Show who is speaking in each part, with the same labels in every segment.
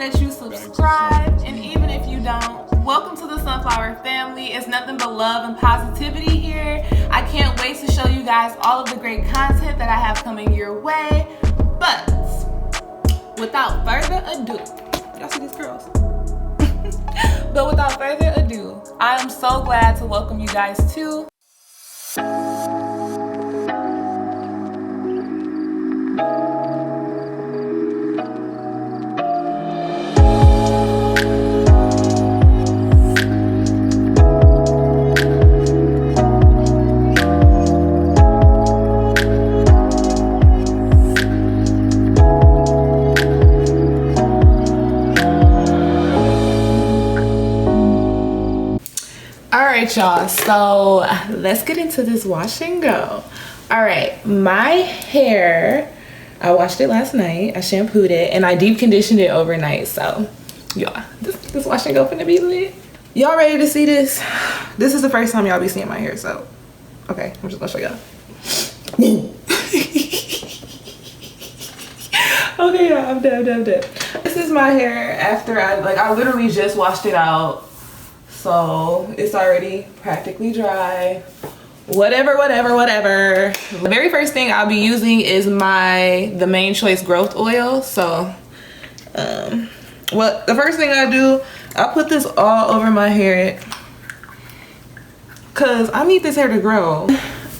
Speaker 1: that you subscribe, and even if you don't, welcome to the Sunflower family. It's nothing but love and positivity here. I can't wait to show you guys all of the great content that I have coming your way. But without further ado, y'all see these girls? But without further ado, I am so glad to welcome you guys to Alright y'all, so let's get into this wash and go. Alright, my hair, I washed it last night, I shampooed it, and I deep conditioned it overnight. So y'all, this wash and go finna be lit. Y'all ready to see this? This is the first time y'all be seeing my hair, so okay, I'm just gonna show y'all. Okay y'all, I'm done. This is my hair after I literally just washed it out. So it's already practically dry. Whatever. The very first thing I'll be using is the Main Choice growth oil. So the first thing I do, I put this all over my hair because I need this hair to grow.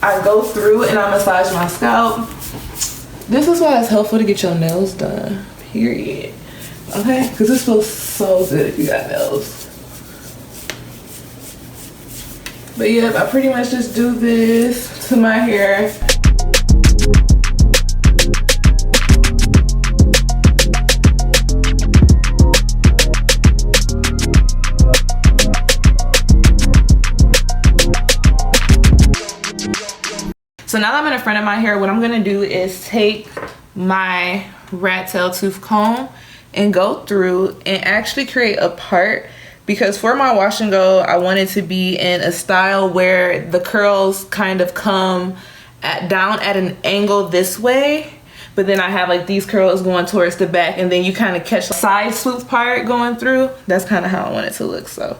Speaker 1: I go through and I massage my scalp. This is why it's helpful to get your nails done, period. Okay, because this feels so good if you got nails. But yeah, I pretty much just do this to my hair. So now that I'm in the front of my hair, what I'm gonna do is take my rat tail tooth comb and go through and actually create a part. Because for my wash and go, I want it to be in a style where the curls kind of come down at an angle this way, but then I have like these curls going towards the back, and then you kind of catch the side swoop part going through. That's kind of how I want it to look. So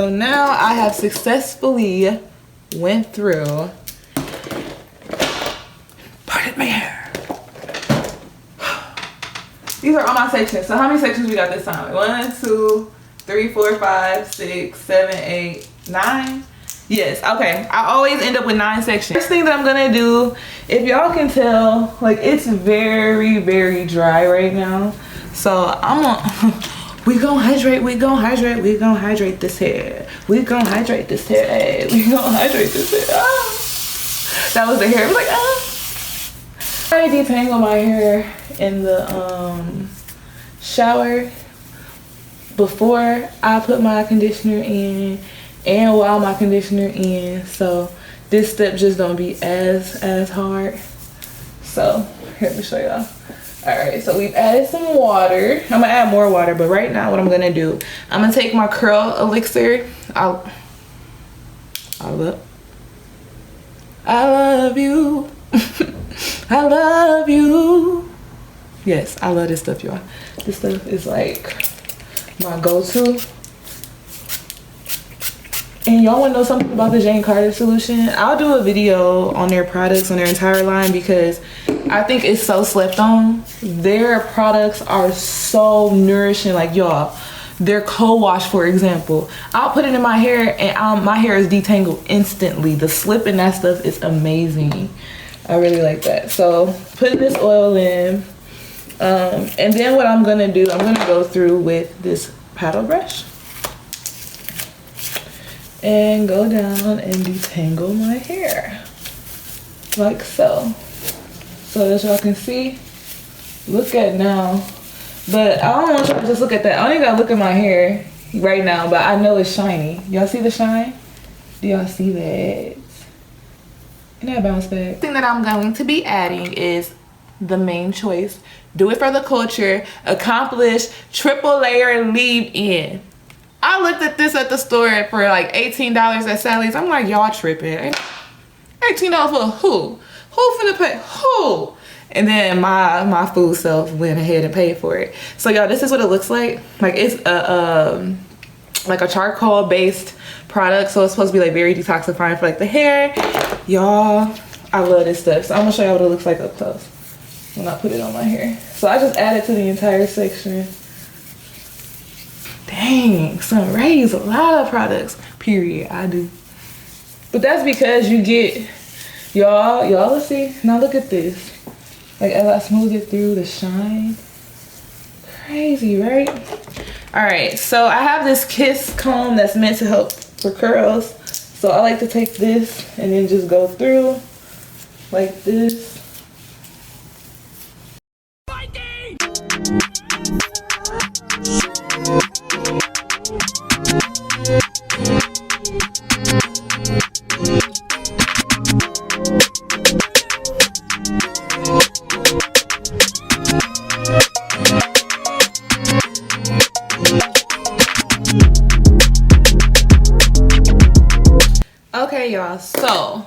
Speaker 1: now I have successfully went through my hair. These are all my sections. So how many sections we got this time? 1, 2, 3, 4, 5, 6, 7, 8, 9. Yes, okay. I always end up with 9 sections. First thing that I'm gonna do, if y'all can tell, like it's very, very dry right now. So we gonna hydrate this hair. We gonna hydrate this hair. Hey, we gonna hydrate this hair. Ah. That was the hair. I was like, ah. I detangle my hair in the shower before I put my conditioner in and while my conditioner in, so this step just don't be as hard. So here, let me show y'all. All right, so we've added some water. I'm gonna add more water, but right now what I'm gonna do, I'm gonna take my curl elixir. I love you. I love you. Yes, I love this stuff, y'all. This stuff is like my go-to. And y'all want to know something about the Jane Carter solution? I'll do a video on their products, on their entire line, because I think it's so slept on. Their products are so nourishing. Like y'all, their co-wash, for example, I'll put it in my hair and my hair is detangled instantly. The slip in that stuff is amazing. I really like that. So putting this oil in, and then what I'm gonna do, I'm gonna go through with this paddle brush and go down and detangle my hair like so. So as y'all can see, look at now. But I don't want y'all to just look at that. I only gotta look at my hair right now, but I know it's shiny. Y'all see the shine? Do y'all see that? And that bounce back. The thing that I'm going to be adding is the Main Choice Do It For The Culture Accomplish Triple Layer Leave-In. I looked at this at the store for like $18 at Sally's. I'm like, y'all tripping. $18 for who? Who finna pay? Who? And then my food self went ahead and paid for it. So y'all, this is what it looks like. Like it's a like a charcoal based product, so it's supposed to be like very detoxifying for like the hair. Y'all, I love this stuff. So I'm gonna show y'all what it looks like up close when I put it on my hair. So I just added to the entire section. Dang, son, Ray uses a lot of products. Period. I do. But that's because you get, y'all let's see. Now look at this. Like as I smooth it through, the shine. Crazy, right? All right, so I have this Kiss comb that's meant to help for curls. So I like to take this and then just go through like this. Okay, y'all, so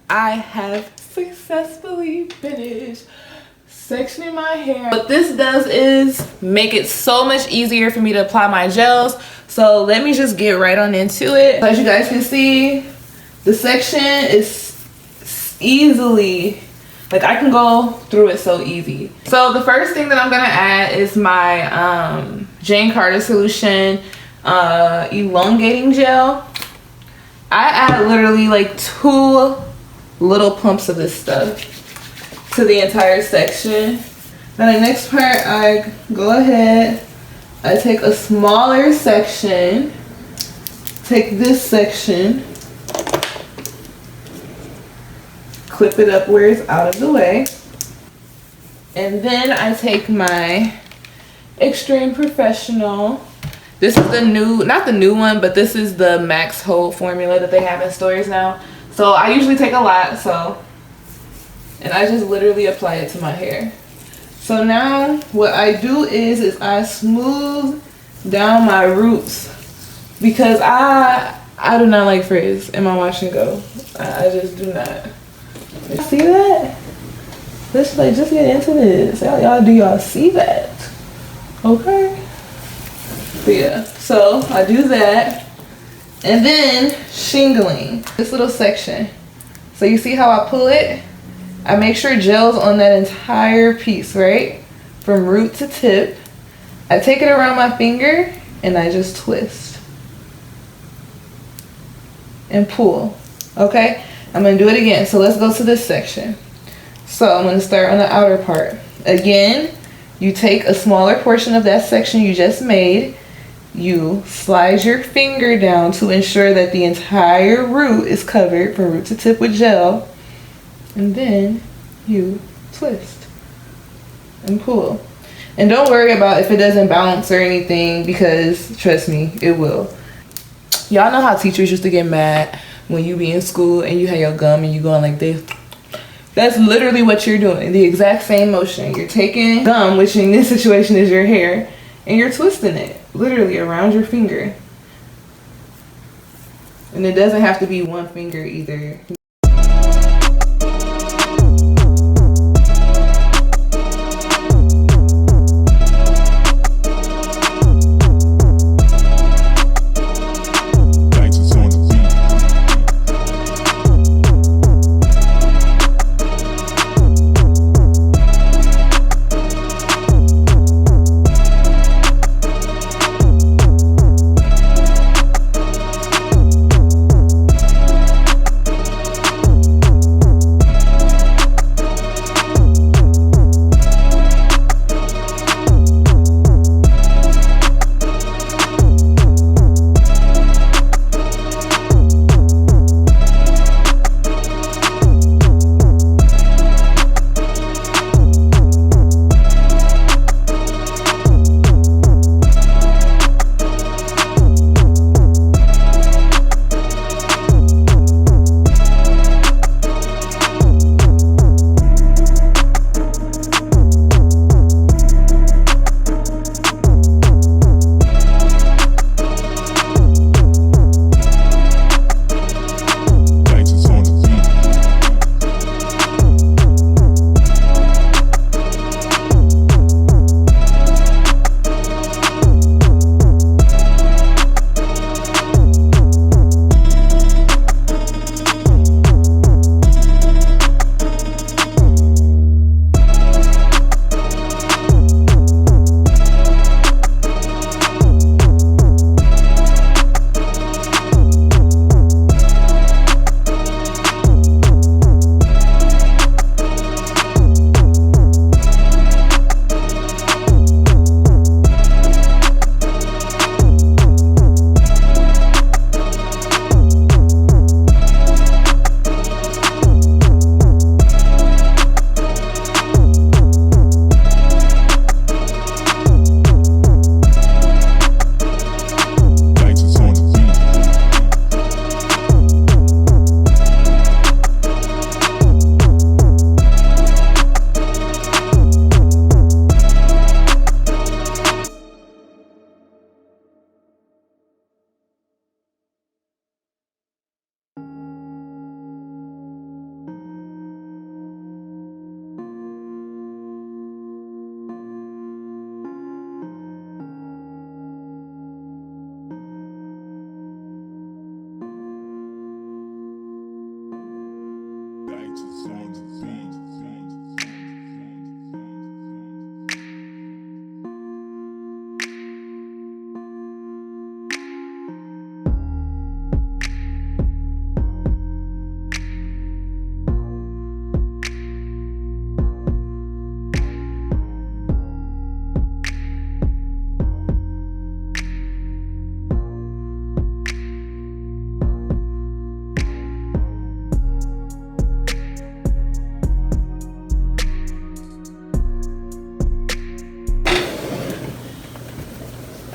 Speaker 1: I have successfully finished sectioning my hair. What this does is make it so much easier for me to apply my gels. So let me just get right on into it. As you guys can see, the section is easily, like I can go through it so easy. So the first thing that I'm gonna add is my Jane Carter Solution elongating gel. I add literally like 2 little pumps of this stuff to the entire section. Now the next part, I go ahead, I take a smaller section, take this section, clip it up where it's out of the way, and then I take my Extreme Professional. This is the new, not the new one, but this is the Max Hold formula that they have in stores now. So I usually take a lot, and I just literally apply it to my hair. So now what I do is I smooth down my roots because I do not like frizz in my wash and go. I just do not. See that? Let's like just get into this. Do y'all see that? Okay. But yeah, so I do that, and then shingling this little section. So you see how I pull it? I make sure gel's on that entire piece, right? From root to tip. I take it around my finger and I just twist and pull. Okay, I'm gonna do it again. So let's go to this section. So I'm gonna start on the outer part. Again, you take a smaller portion of that section you just made. You slide your finger down to ensure that the entire root is covered from root to tip with gel. And then you twist and pull. And don't worry about if it doesn't bounce or anything, because trust me, it will. Y'all know how teachers used to get mad when you be in school and you have your gum and you going like this. That's literally what you're doing. The exact same motion. You're taking gum, which in this situation is your hair, and you're twisting it literally around your finger. And it doesn't have to be one finger either.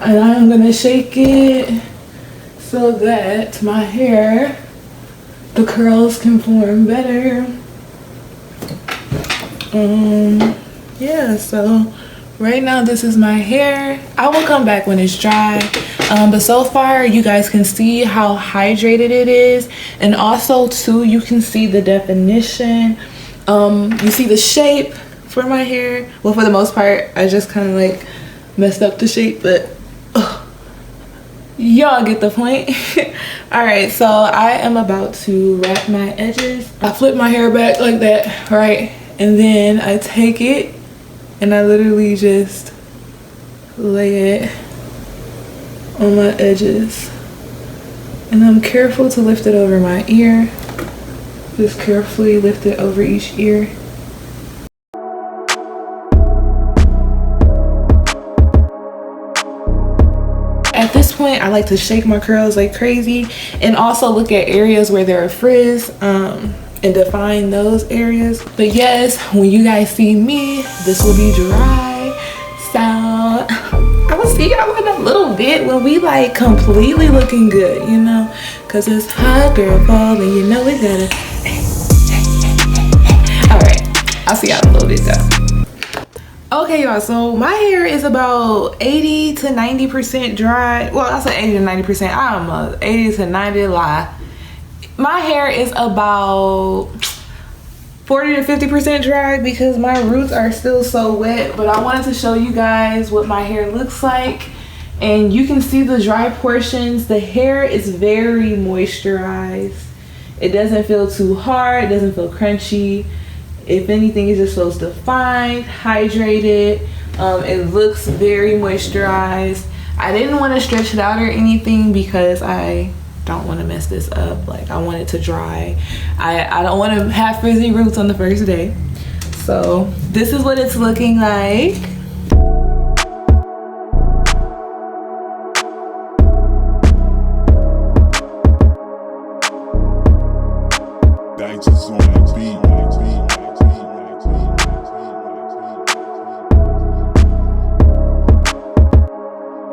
Speaker 1: And I'm gonna shake it so that my hair, the curls can form better. Yeah, so right now this is my hair. I will come back when it's dry. But so far you guys can see how hydrated it is, and also too you can see the definition. You see the shape for my hair. Well, for the most part I just kind of like messed up the shape, but y'all get the point. All right, so I am about to wrap my edges. I flip my hair back like that, right? And then I take it and I literally just lay it on my edges. And I'm careful to lift it over my ear. Just carefully lift it over each ear. At this point, I like to shake my curls like crazy and also look at areas where there are frizz and define those areas. But yes, when you guys see me, this will be dry. So I will see y'all in a little bit when we like completely looking good, you know, because it's hot girl fall and you know we gotta. All right, I'll see y'all in a little bit though. Okay, y'all, so my hair is about 80 to 90% dry. Well, I said 80 to 90%. I don't know, 80 to 90 lie. My hair is about 40 to 50% dry because my roots are still so wet. But I wanted to show you guys what my hair looks like. And you can see the dry portions. The hair is very moisturized. It doesn't feel too hard. It doesn't feel crunchy. If anything, it just feels defined, hydrated. It looks very moisturized. I didn't want to stretch it out or anything because I don't want to mess this up. Like, I want it to dry. I don't want to have frizzy roots on the first day. So this is what it's looking like.